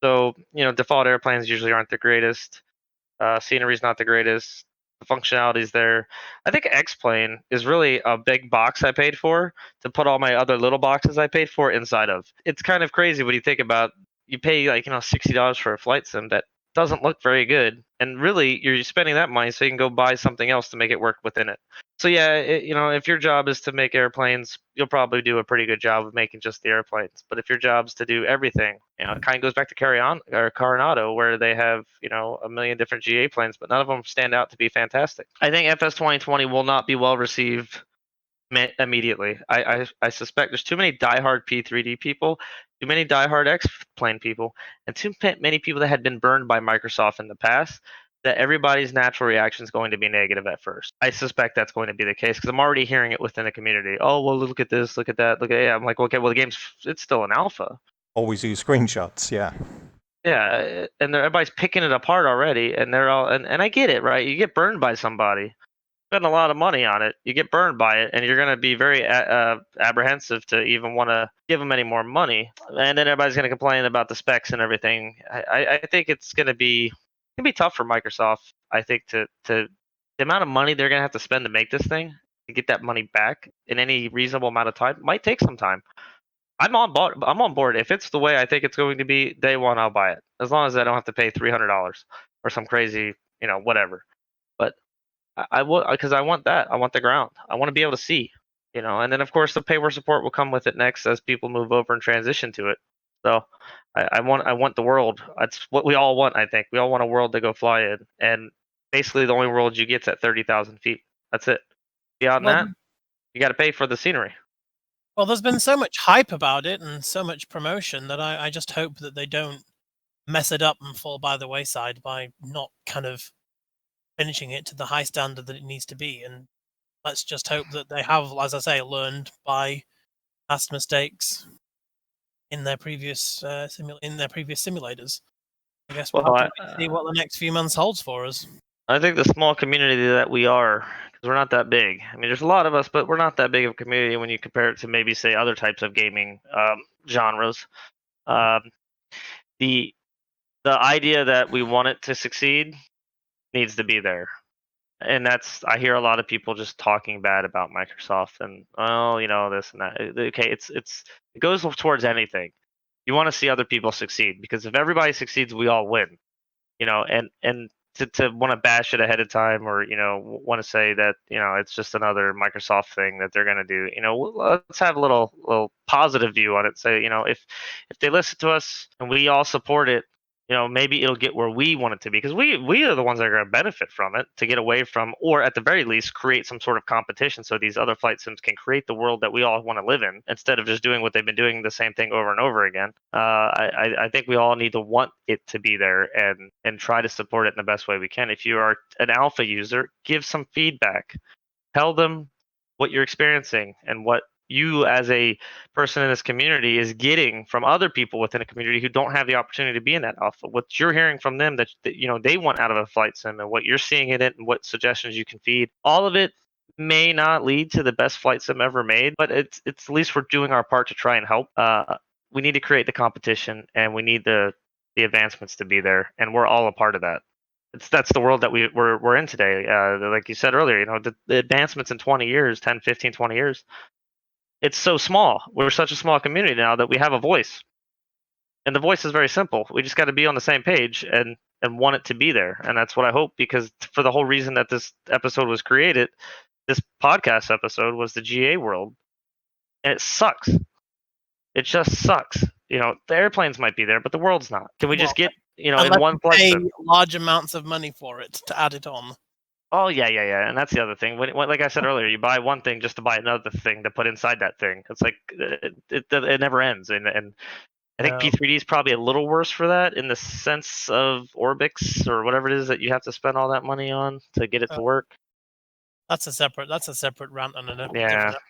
So, default airplanes usually aren't the greatest. Scenery's not the greatest. The functionality's there. I think X-Plane is really a big box I paid for to put all my other little boxes I paid for inside of. It's kind of crazy when you think about, you pay like $60 for a flight sim that doesn't look very good. And really, you're spending that money so you can go buy something else to make it work within it. So yeah, if your job is to make airplanes, you'll probably do a pretty good job of making just the airplanes. But if your job's to do everything, it kind of goes back to Carenado, where they have a million different GA planes, but none of them stand out to be fantastic. I think FS 2020 will not be well received immediately. I suspect there's too many diehard P3D people, too many diehard X-plane people, and too many people that had been burned by Microsoft in the past, that everybody's natural reaction is going to be negative at first. I suspect that's going to be the case because I'm already hearing it within the community. Oh, well, look at this, look at that, look at it. I'm like, okay, well, it's still an alpha. Always use screenshots, yeah. Yeah, and everybody's picking it apart already, and they're all, and I get it, right? You get burned by somebody, spend a lot of money on it, you get burned by it, and you're going to be very apprehensive to even want to give them any more money. And then everybody's going to complain about the specs and everything. I think it's going to be tough for Microsoft. I think to the amount of money they're going to have to spend to make this thing, to get that money back in any reasonable amount of time, might take some time. I'm on board. If it's the way I think it's going to be, day one, I'll buy it, as long as I don't have to pay $300 or some crazy, whatever. But I will, because I want that. I want the ground. I want to be able to see, and then of course the payware support will come with it next as people move over and transition to it. So I want the world. That's what we all want. I think we all want a world to go fly in, and basically the only world you get's at 30,000 feet. That's it. Beyond Well, that, you got to pay for the scenery. well, there's been so much hype about it and so much promotion that I just hope that they don't mess it up and fall by the wayside by not kind of finishing it to the high standard that it needs to be. And let's just hope that they have, as I say, learned by past mistakes in their previous simulators. I guess we'll Well, have to wait to see what the next few months holds for us. I think the small community that we are, because we're not that big. I mean, there's a lot of us, but we're not that big of a community when you compare it to maybe say other types of gaming genres. Um, the the idea that we want it to succeed needs to be there, and that's, I hear a lot of people just talking bad about Microsoft and, oh, this and that. Okay, it goes towards anything. You want to see other people succeed, because if everybody succeeds, we all win. And to want to bash it ahead of time, or want to say that it's just another Microsoft thing that they're going to do, let's have a little positive view on it. Say, if they listen to us and we all support it, maybe it'll get where we want it to be, because we are the ones that are going to benefit from it, to get away from, or at the very least create some sort of competition so these other flight sims can create the world that we all want to live in, instead of just doing what they've been doing, the same thing over and over again. I think we all need to want it to be there, and try to support it in the best way we can. If you are an alpha user, give some feedback, tell them what you're experiencing and what you as a person in this community is getting from other people within a community who don't have the opportunity to be in that alpha. What you're hearing from them that they want out of a flight sim, and what you're seeing in it, and what suggestions you can feed. All of it may not lead to the best flight sim ever made, but it's at least we're doing our part to try and help. We need to create the competition, and we need the advancements to be there, and we're all a part of that. That's the world that we're in today. Like you said earlier, the advancements in 20 years, 10, 15, 20 years, it's so small. We're such a small community now that we have a voice. And the voice is very simple. We just got to be on the same page and want it to be there. And that's what I hope, because for the whole reason that this episode was created, this podcast episode, was the GA world. And it sucks. It just sucks. The airplanes might be there, but the world's not. Can we just get, in Unless one you flight pay sim? large amounts of money for it to add it on. Oh yeah, and that's the other thing. Like I said earlier, you buy one thing just to buy another thing to put inside that thing. It's like it never ends. And I think No. P3D is probably a little worse for that, in the sense of OrbX or whatever it is that you have to spend all that money on to get it to work. That's a separate rant on a different Yeah. episode.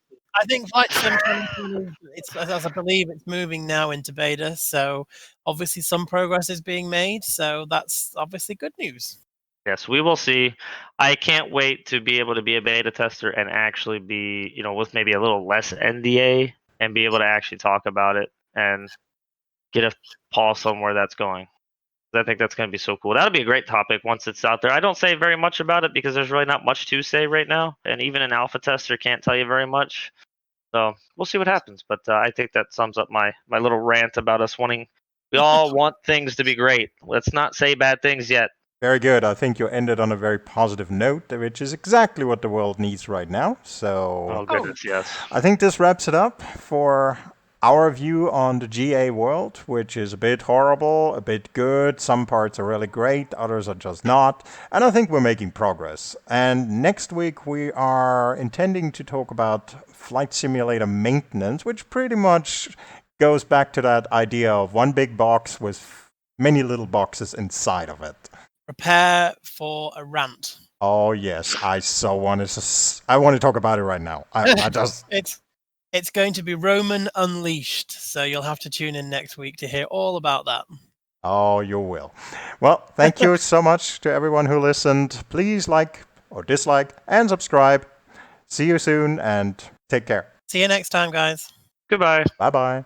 I think Flight Sim 2020, it's, as I believe, it's moving now into beta, so obviously some progress is being made, so that's obviously good news. Yes, we will see. I can't wait to be able to be a beta tester and actually be, with maybe a little less NDA, and be able to actually talk about it and get a pulse on where that's going. I think that's going to be so cool. That'll be a great topic once it's out there. I don't say very much about it because there's really not much to say right now, and even an alpha tester can't tell you very much. So we'll see what happens. But I think that sums up my little rant about us wanting We all want things to be great. Let's not say bad things yet. Very good. I think you ended on a very positive note, which is exactly what the world needs right now. So Oh goodness, yes. I think this wraps it up for our view on the GA world, which is a bit horrible, a bit good. Some parts are really great, others are just not. And I think we're making progress. And next week we are intending to talk about flight simulator maintenance, which pretty much goes back to that idea of one big box with many little boxes inside of it. Prepare for a rant. Oh yes, I so want to. I want to talk about it right now. I just. It's going to be Roman Unleashed, so you'll have to tune in next week to hear all about that. Oh, you will. Well, thank you so much to everyone who listened. Please like or dislike and subscribe. See you soon and take care. See you next time, guys. Goodbye. Bye bye.